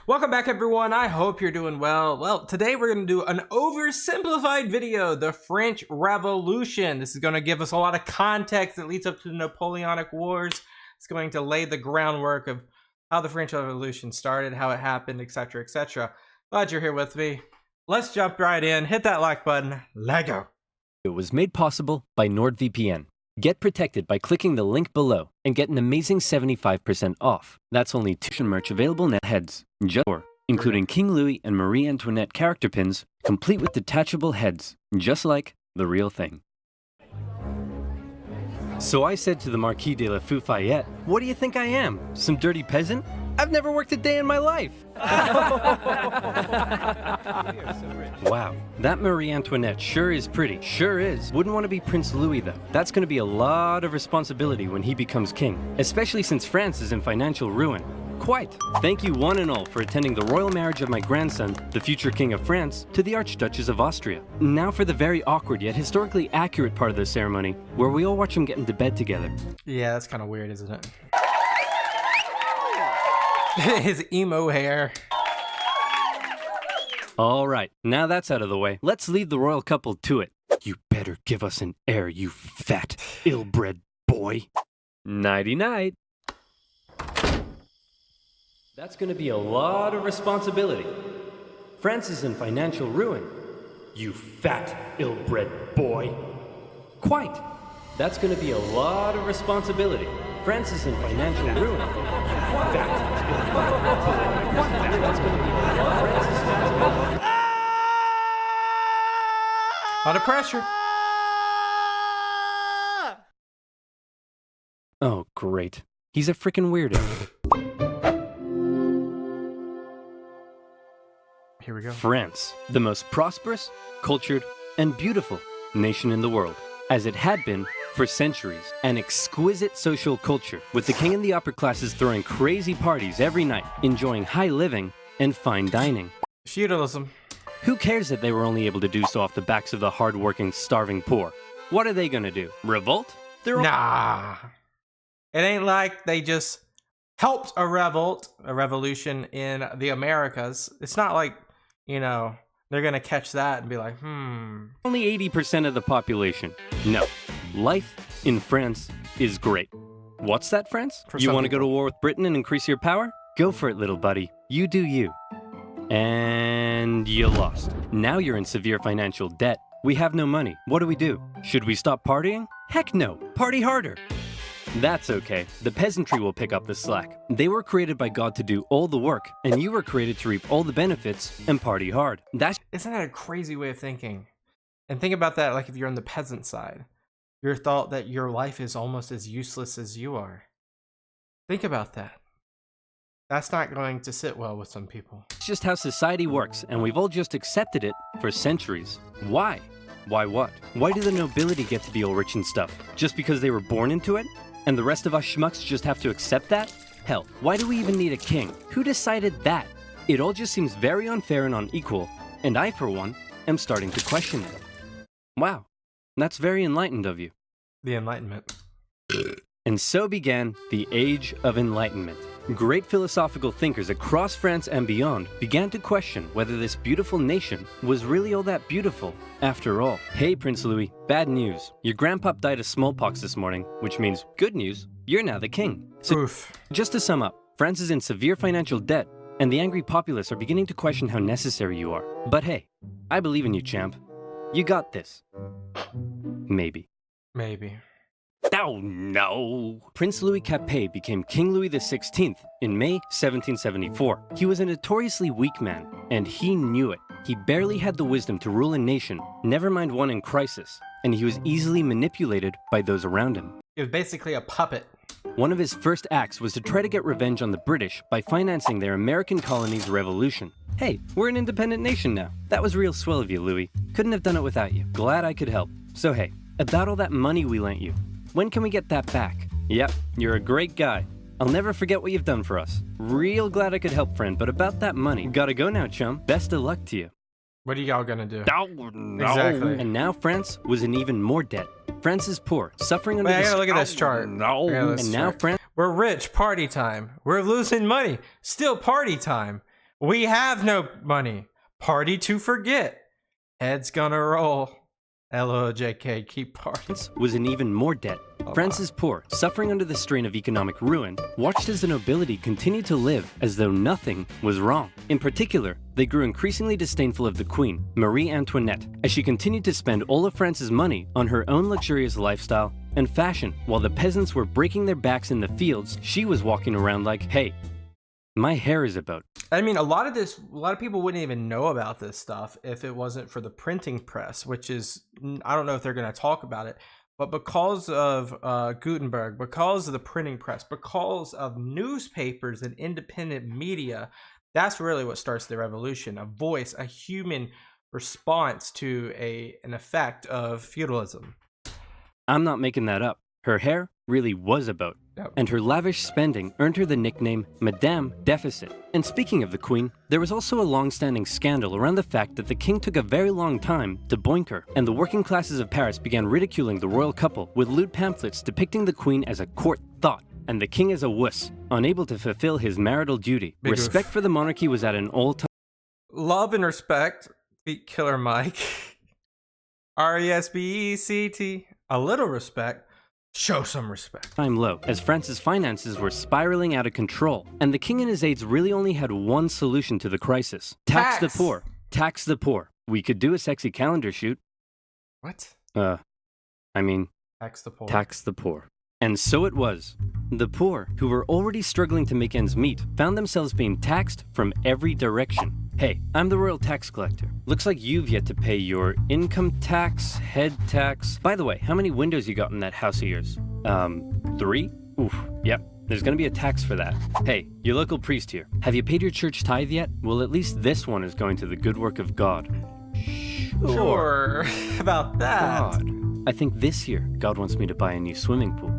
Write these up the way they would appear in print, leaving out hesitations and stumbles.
Welcome back, everyone. I hope you're doing well. Well, today we're going to do an oversimplified video, the French Revolution. This is going to give us a lot of context that leads up to the Napoleonic Wars. It's going to lay the groundwork of how the French Revolution started, how it happened, etc., etc. Glad you're here with me. Let's jump right in. Hit that like button. Let go. It was made possible by NordVPN. Get protected by clicking the link below and get an amazing 75% off. That's only tuition merch available in heads, including King Louis and Marie Antoinette character pins, complete with detachable heads, just like the real thing. So I said to the Marquis de la Fufayette, "What do you think I am? Some dirty peasant? I've never worked a day in my life." Wow, that Marie Antoinette sure is pretty. Sure is. Wouldn't want to be Prince Louis though. That's going to be a lot of responsibility when he becomes king, especially since France is in financial ruin. Quite. Thank you one and all for attending the royal marriage of my grandson, the future King of France, to the Archduchess of Austria. Now for the very awkward yet historically accurate part of the ceremony, where we all watch them get into bed together. Yeah, that's kind of weird, isn't it? His emo hair. All right, now that's out of the way, let's leave the royal couple to it. You better give us an heir, you fat, ill-bred boy. Nighty-night. That's gonna be a lot of responsibility. France is in financial ruin. You fat, ill-bred boy. Quite. That's gonna be a lot of responsibility. France is in financial ruin. You fat, ill-bred boy. That's gonna be a lot of responsibility. A lot of pressure. Oh, great. He's a frickin' weirdo. Here we go. France, the most prosperous, cultured, and beautiful nation in the world, as it had been for centuries. An exquisite social culture, with the king and the upper classes throwing crazy parties every night, enjoying high living and fine dining. Feudalism. Who cares that they were only able to do so off the backs of the hard-working, starving poor? What are they gonna do? Revolt? Nah. It ain't like they just helped a revolution in the Americas. It's not like, you know, they're gonna catch that and be like, Only 80% of the population. No. Life in France is great. What's that, France? You want to go to war with Britain and increase your power? Go for it, little buddy. You do you. And you lost. Now you're in severe financial debt. We have no money. What do? Should we stop partying? Heck no. Party harder. That's okay. The peasantry will pick up the slack. They were created by God to do all the work, and you were created to reap all the benefits and party hard. Isn't that a crazy way of thinking? And think about that, like if you're on the peasant side, your thought that your life is almost as useless as you are. Think about that. That's not going to sit well with some people. It's just how society works, and we've all just accepted it for centuries. Why? Why what? Why do the nobility get to be all rich and stuff? Just because they were born into it? And the rest of us schmucks just have to accept that? Hell, why do we even need a king? Who decided that? It all just seems very unfair and unequal, and I, for one, am starting to question it. Wow, that's very enlightened of you. The Enlightenment. And so began the Age of Enlightenment. Great philosophical thinkers across France and beyond began to question whether this beautiful nation was really all that beautiful after all. Hey, Prince Louis, bad news. Your grandpop died of smallpox this morning, which means good news, you're now the king. So, Oof. just to sum up, France is in severe financial debt, and the angry populace are beginning to question how necessary you are. But hey, I believe in you, champ. You got this. Maybe. Maybe. Oh no! Prince Louis Capet became King Louis XVI in May 1774. He was a notoriously weak man, and he knew it. He barely had the wisdom to rule a nation, never mind one in crisis, and he was easily manipulated by those around him. He was basically a puppet. One of his first acts was to try to get revenge on the British by financing their American colony's revolution. Hey, we're an independent nation now. That was real swell of you, Louis. Couldn't have done it without you. Glad I could help. So hey, about all that money we lent you, when can we get that back? Yep, you're a great guy. I'll never forget what you've done for us. Real glad I could help, friend, but about that money, gotta go now, chum. Best of luck to you. What are y'all gonna do? Oh, no. Exactly. And now France was in even more debt. France is poor, suffering under I gotta look at this chart. No. And now France... We're rich, party time. We're losing money, still party time. We have no money. Party to forget. Head's gonna roll. LOJK, keep parties. Was in even more debt. France's poor, suffering under the strain of economic ruin, watched as the nobility continued to live as though nothing was wrong. In particular, they grew increasingly disdainful of the Queen, Marie Antoinette, as she continued to spend all of France's money on her own luxurious lifestyle and fashion. While the peasants were breaking their backs in the fields, she was walking around like, hey, my hair is about. I mean, a lot of people wouldn't even know about this stuff if it wasn't for the printing press, which is, I don't know if they're going to talk about it, but because of Gutenberg, because of the printing press, because of newspapers and independent media, that's really what starts the revolution. A voice, a human response to an effect of feudalism. I'm not making that up. Her hair really was about. Yep. And her lavish spending earned her the nickname Madame Deficit. And speaking of the Queen, there was also a long-standing scandal around the fact that the king took a very long time to boink her, and the working classes of Paris began ridiculing the royal couple with lewd pamphlets depicting the Queen as a court thought, and the king as a wuss, unable to fulfill his marital duty. Big Respect oof. for the monarchy was at an all-time Love and respect, beat Killer Mike. RESPECT. A little respect. Show some respect. low, as France's finances were spiraling out of control, and the king and his aides really only had one solution to the crisis. Tax the poor. Tax the poor. We could do a sexy calendar shoot. What? I mean, Tax the poor. tax the poor. And so it was. The poor, who were already struggling to make ends meet, found themselves being taxed from every direction. Hey, I'm the royal tax collector. Looks like you've yet to pay your income tax, head tax. By the way, how many windows you got in that house of yours? 3? Oof, yep. There's gonna be a tax for that. Hey, your local priest here. Have you paid your church tithe yet? Well, at least this one is going to the good work of God. Sure. About that. God. I think this year, God wants me to buy a new swimming pool.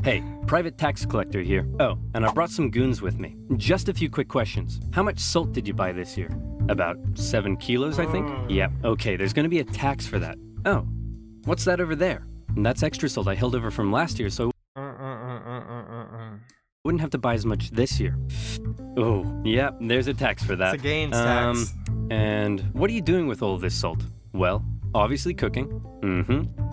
Hey, private tax collector here. Oh, and I brought some goons with me. Just a few quick questions. How much salt did you buy this year? About 7 kilos, I think? Yep. Okay, there's gonna be a tax for that. Oh, what's that over there? And that's extra salt I held over from last year, so I wouldn't have to buy as much this year. Oh, yep, there's a tax for that. It's a gains tax. And what are you doing with all of this salt? Well, obviously cooking.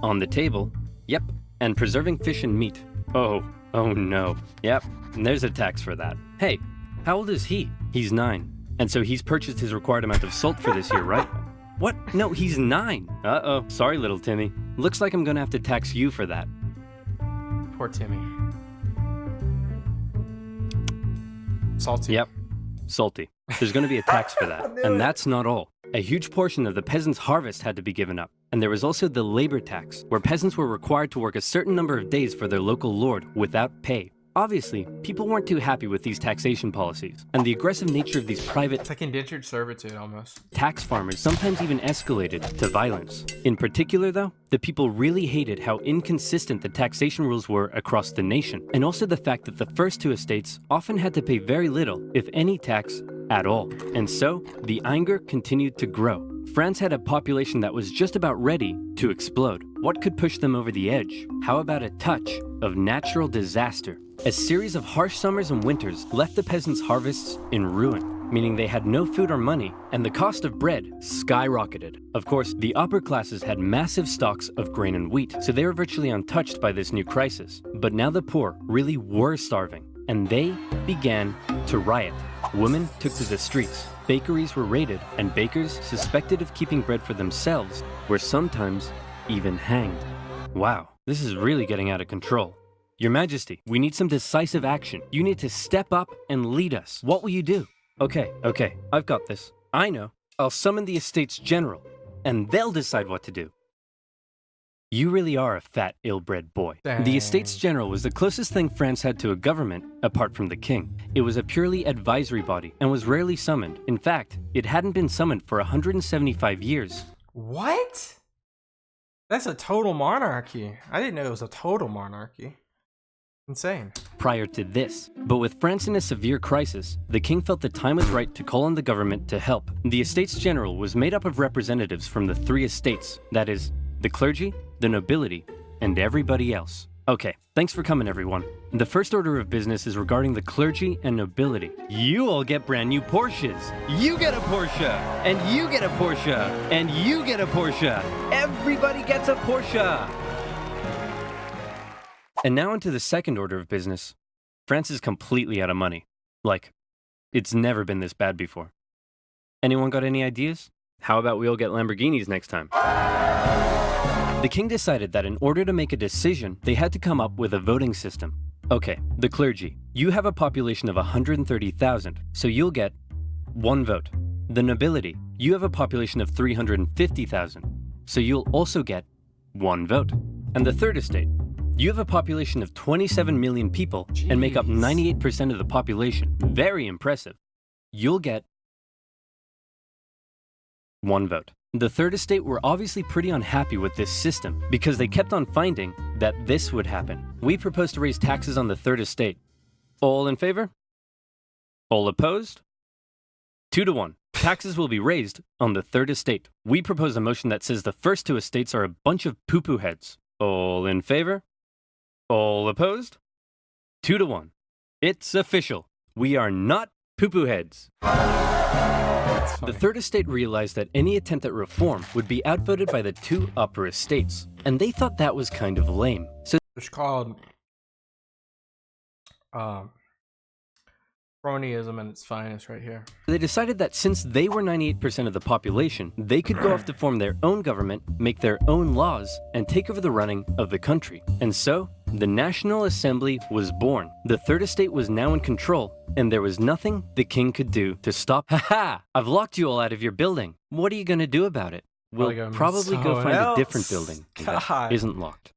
On the table. Yep. And preserving fish and meat. Oh no. Yep, and there's a tax for that. Hey, how old is he? He's 9. And so he's purchased his required amount of salt for this year, right? What? No, he's 9. Uh-oh. Sorry, little Timmy. Looks like I'm gonna have to tax you for that. Poor Timmy. Salty. Yep, salty. There's gonna be a tax for that. And that's not all. A huge portion of the peasants' harvest had to be given up. And there was also the labor tax, where peasants were required to work a certain number of days for their local lord without pay. Obviously, people weren't too happy with these taxation policies, and the aggressive nature of these private It's like indentured servitude almost. tax farmers sometimes even escalated to violence. In particular, though, the people really hated how inconsistent the taxation rules were across the nation, and also the fact that the first 2 estates often had to pay very little, if any tax at all. And so, the anger continued to grow. France had a population that was just about ready to explode. What could push them over the edge? How about a touch of natural disaster? A series of harsh summers and winters left the peasants' harvests in ruin, meaning they had no food or money, and the cost of bread skyrocketed. Of course, the upper classes had massive stocks of grain and wheat, so they were virtually untouched by this new crisis. But now the poor really were starving, and they began to riot. Women took to the streets, bakeries were raided, and bakers suspected of keeping bread for themselves were sometimes even hanged. Wow, this is really getting out of control. Your Majesty, we need some decisive action. You need to step up and lead us. What will you do? Okay, I've got this. I know. I'll summon the Estates General, and they'll decide what to do. You really are a fat, ill-bred boy. Dang. The Estates General was the closest thing France had to a government, apart from the king. It was a purely advisory body, and was rarely summoned. In fact, it hadn't been summoned for 175 years. What? That's a total monarchy. I didn't know it was a total monarchy. Insane. Prior to this. But with France in a severe crisis, the king felt the time was right to call on the government to help. The Estates General was made up of representatives from the 3 estates, that is, the clergy, the nobility, and everybody else. Okay, thanks for coming everyone. The first order of business is regarding the clergy and nobility. You all get brand new Porsches. You get a Porsche, and you get a Porsche, and you get a Porsche. Everybody gets a Porsche. And now into the second order of business. France is completely out of money. Like, it's never been this bad before. Anyone got any ideas? How about we all get Lamborghinis next time? The king decided that in order to make a decision, they had to come up with a voting system. Okay, the clergy. You have a population of 130,000, so you'll get 1 vote. The nobility. You have a population of 350,000, so you'll also get 1 vote. And the third estate. You have a population of 27 million people and make up 98% of the population. Very impressive. You'll get 1 vote. The third estate were obviously pretty unhappy with this system because they kept on finding that this would happen. We propose to raise taxes on the third estate. All in favor? All opposed? 2 to 1. Taxes will be raised on the third estate. We propose a motion that says the first 2 estates are a bunch of poo-poo heads. All in favor? All opposed? 2 to 1. It's official. We are not poo-poo heads. The third estate realized that any attempt at reform would be outvoted by the 2 upper estates, and they thought that was kind of lame. So it's called cronyism in its finest right here. They decided that since they were 98% of the population, they could go off to form their own government, make their own laws, and take over the running of the country. And so, the National Assembly was born. The third estate was now in control, and there was nothing the king could do to stop. Haha! I've locked you all out of your building. What are you going to do about it? We'll probably go find a different building that isn't locked.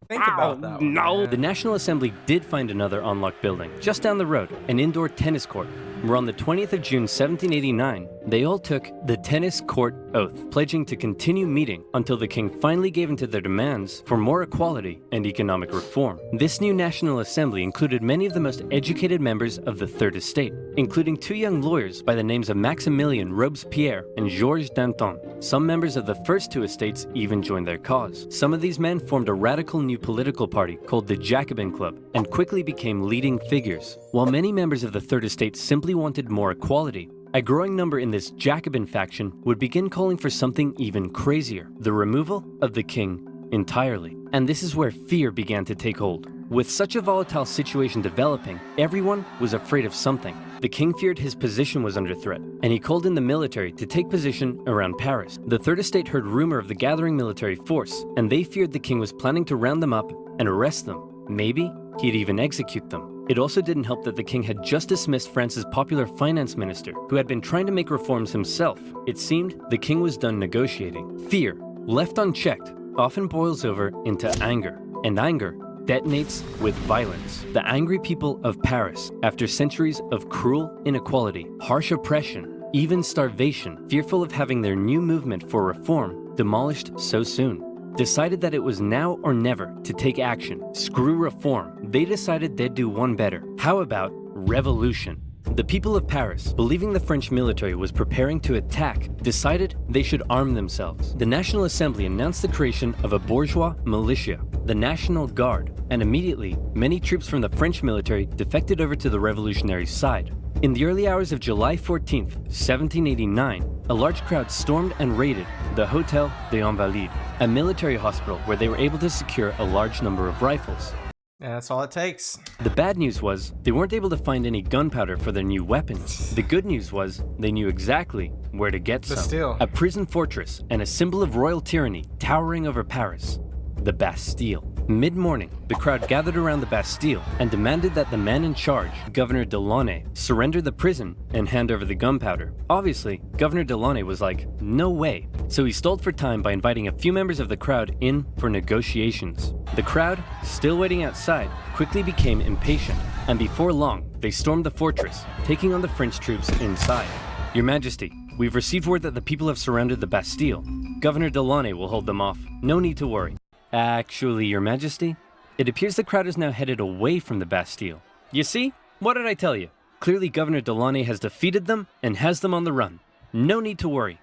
Think about that one, No! man. The National Assembly did find another unlocked building, just down the road, an indoor tennis court. Where on the 20th of June 1789, they all took the tennis court oath, pledging to continue meeting until the king finally gave in to their demands for more equality and economic reform. This new National Assembly included many of the most educated members of the Third Estate, including 2 young lawyers by the names of Maximilien Robespierre and Georges Danton. Some members of the first 2 estates even joined their cause. Some of these men formed a radical new political party called the Jacobin Club and quickly became leading figures. While many members of the Third Estate simply wanted more equality, a growing number in this Jacobin faction would begin calling for something even crazier: the removal of the king entirely. And this is where fear began to take hold. With such a volatile situation developing, everyone was afraid of something. The king feared his position was under threat, and he called in the military to take position around Paris. The Third Estate heard rumor of the gathering military force, and they feared the king was planning to round them up and arrest them. Maybe he'd even execute them. It also didn't help that the king had just dismissed France's popular finance minister, who had been trying to make reforms himself. It seemed the king was done negotiating. Fear, left unchecked, often boils over into anger, and anger detonates with violence. The angry people of Paris, after centuries of cruel inequality, harsh oppression, even starvation, fearful of having their new movement for reform demolished so soon, decided that it was now or never to take action. Screw reform. They decided they'd do one better. How about revolution? The people of Paris, believing the French military was preparing to attack, decided they should arm themselves. The National Assembly announced the creation of a bourgeois militia, the National Guard, and immediately, many troops from the French military defected over to the revolutionary side. In the early hours of July 14th, 1789, a large crowd stormed and raided the Hôtel des Invalides, a military hospital where they were able to secure a large number of rifles. Yeah, that's all it takes. The bad news was they weren't able to find any gunpowder for their new weapons. The good news was they knew exactly where to get some. Bastille. A prison fortress and a symbol of royal tyranny towering over Paris, the Bastille. Mid-morning, the crowd gathered around the Bastille and demanded that the man in charge, Governor Delaunay, surrender the prison and hand over the gunpowder. Obviously, Governor Delaunay was like, no way. So he stalled for time by inviting a few members of the crowd in for negotiations. The crowd, still waiting outside, quickly became impatient, and before long, they stormed the fortress, taking on the French troops inside. Your Majesty, we've received word that the people have surrounded the Bastille. Governor Delaunay will hold them off. No need to worry. Actually, Your Majesty, it appears the crowd is now headed away from the Bastille. You see? What did I tell you? Clearly Governor Delaunay has defeated them and has them on the run. No need to worry.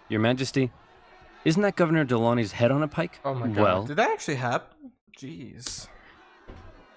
Your Majesty, isn't that Governor Delaunay's head on a pike? Oh my god. Well, Did that actually happen? Jeez.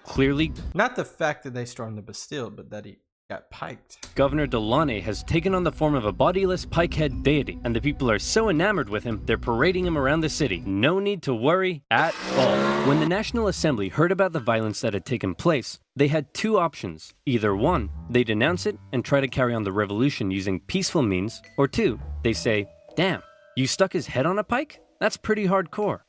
clearly Not the fact that they stormed the Bastille, but that he got piked. Governor Delaunay has taken on the form of a bodiless pikehead deity, and the people are so enamored with him, they're parading him around the city. No need to worry at all. When the National Assembly heard about the violence that had taken place, they had two options. Either one, they denounce it and try to carry on the revolution using peaceful means, or two, they say, damn, you stuck his head on a pike? That's pretty hardcore.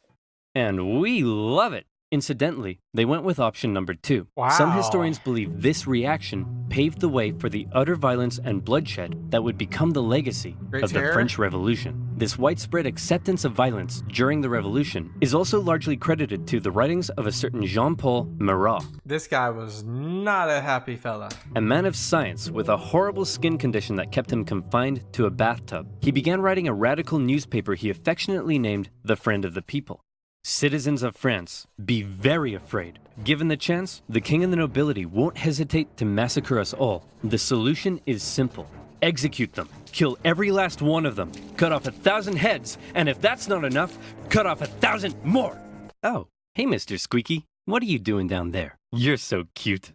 And we love it. Incidentally, they went with option number 2. Wow. Some historians believe this reaction paved the way for the utter violence and bloodshed that would become the legacy of the French Revolution. This widespread acceptance of violence during the Revolution is also largely credited to the writings of a certain Jean-Paul Marat. This guy was not a happy fella. A man of science with a horrible skin condition that kept him confined to a bathtub. He began writing a radical newspaper he affectionately named The Friend of the People. Citizens of France, be very afraid. Given the chance, the king and the nobility won't hesitate to massacre us all. The solution is simple. Execute them. Kill every last one of them. Cut off 1,000 heads, and if that's not enough, cut off 1,000 more. Oh, hey Mr. Squeaky, what are you doing down there? You're so cute.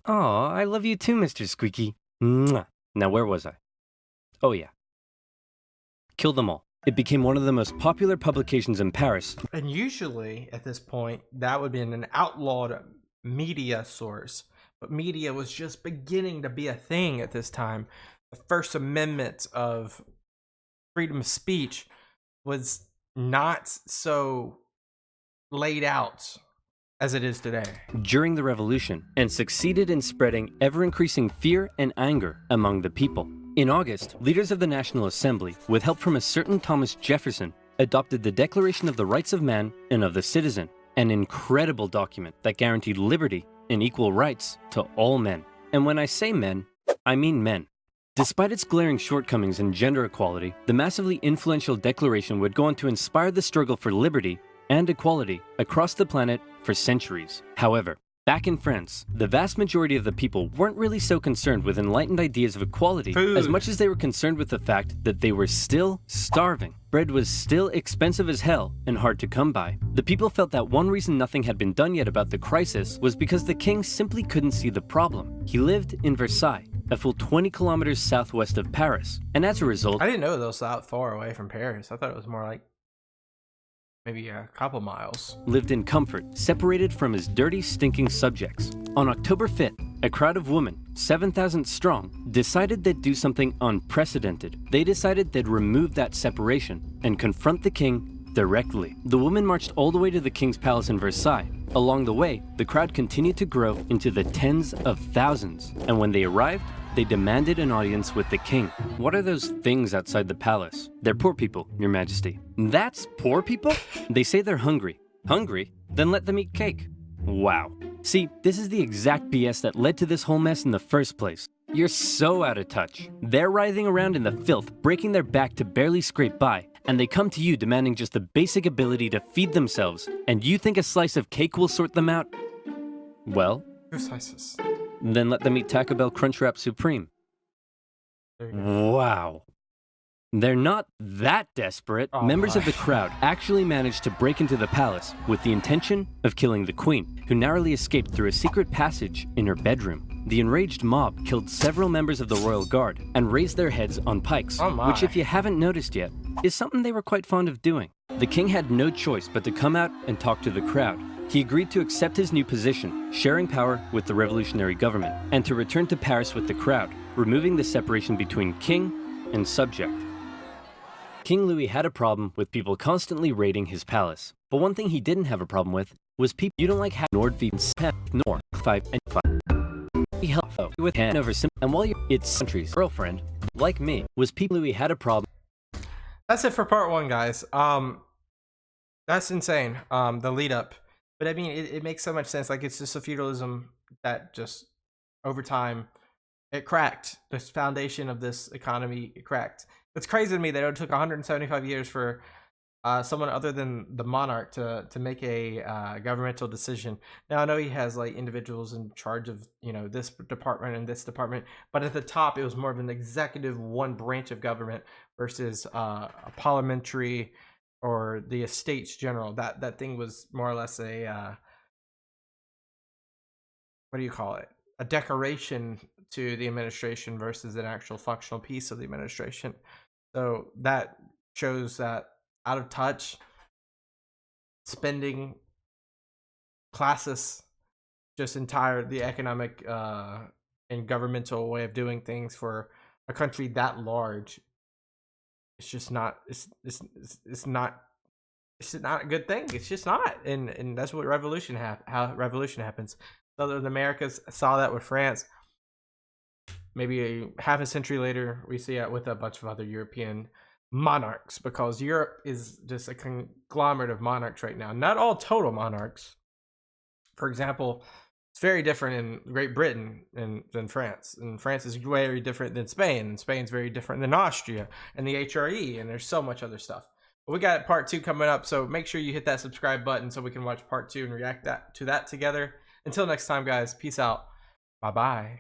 Aw, I love you too, Mr. Squeaky. Mwah. Now where was I? Oh yeah. Kill them all. It became one of the most popular publications in Paris. And usually, at this point, that would be an outlawed media source. But media was just beginning to be a thing at this time. The First Amendment of freedom of speech was not so laid out as it is today. During the revolution, and succeeded in spreading ever-increasing fear and anger among the people. In August, leaders of the National Assembly, with help from a certain Thomas Jefferson, adopted the Declaration of the Rights of Man and of the Citizen, an incredible document that guaranteed liberty and equal rights to all men. And when I say men, I mean men. Despite its glaring shortcomings in gender equality, the massively influential declaration would go on to inspire the struggle for liberty and equality across the planet for centuries. However, back in France, the vast majority of the people weren't really so concerned with enlightened ideas of equality as much as they were concerned with the fact that they were still starving. Bread was still expensive as hell and hard to come by. The people felt that one reason nothing had been done yet about the crisis was because the king simply couldn't see the problem. He lived in Versailles, a full 20 kilometers southwest of Paris, and as a result, I didn't know those that far away from Paris. I thought it was more like maybe a couple miles. Lived in comfort, separated from his dirty, stinking subjects. On October 5th, a crowd of women, 7,000 strong, decided they'd do something unprecedented. They decided they'd remove that separation and confront the king directly. The women marched all the way to the king's palace in Versailles. Along the way, the crowd continued to grow into the tens of thousands. And when they arrived, they demanded an audience with the king. What are those things outside the palace? They're poor people, Your Majesty. That's poor people? They say they're hungry. Hungry? Then let them eat cake. Wow. See, this is the exact BS that led to this whole mess in the first place. You're so out of touch. They're writhing around in the filth, breaking their back to barely scrape by, and they come to you demanding just the basic ability to feed themselves, and you think a slice of cake will sort them out? Well, Two slices. then let them eat Taco Bell Crunchwrap Supreme. There you go. Wow. They're not that desperate. Oh Members my. of the crowd actually managed to break into the palace with the intention of killing the queen, who narrowly escaped through a secret passage in her bedroom. The enraged mob killed several members of the royal guard and raised their heads on pikes, Oh my. which, if you haven't noticed yet, is something they were quite fond of doing. The king had no choice but to come out and talk to the crowd. He agreed to accept his new position, sharing power with the revolutionary government, and to return to Paris with the crowd, removing the separation between king and subject. King Louis had a problem with people constantly raiding his palace, but one thing he didn't have a problem with was people you don't like have Nordviens nor 5 and 5. He helped with hand over sim, and while you're its country's girlfriend, like me, was people Louis had a problem. That's it for part 1, guys. That's insane. The lead up. But I mean, it makes so much sense. Like, it's just a feudalism that just over time it cracked. The foundation of this economy cracked. It's crazy to me that it took 175 years for someone other than the monarch to make a governmental decision. Now I know he has like individuals in charge of, you know, this department and this department, but at the top it was more of an executive one branch of government versus a parliamentary or the Estates General. That thing was more or less a what do you call it? A decoration to the administration versus an actual functional piece of the administration. So that shows that out of touch spending, classes, just the economic and governmental way of doing things for a country that large. It's just not. It's not. It's not a good thing. It's just not, and that's what how revolution happens. Southern Americas saw that with France. Maybe half a century later, we see it with a bunch of other European monarchs, because Europe is just a conglomerate of monarchs right now. Not all total monarchs. For example, it's very different in Great Britain than France. And France is very different than Spain. And Spain's very different than Austria and the HRE. And there's so much other stuff. But we got part 2 coming up. So make sure you hit that subscribe button so we can watch part 2 and react to that together. Until next time, guys. Peace out. Bye-bye.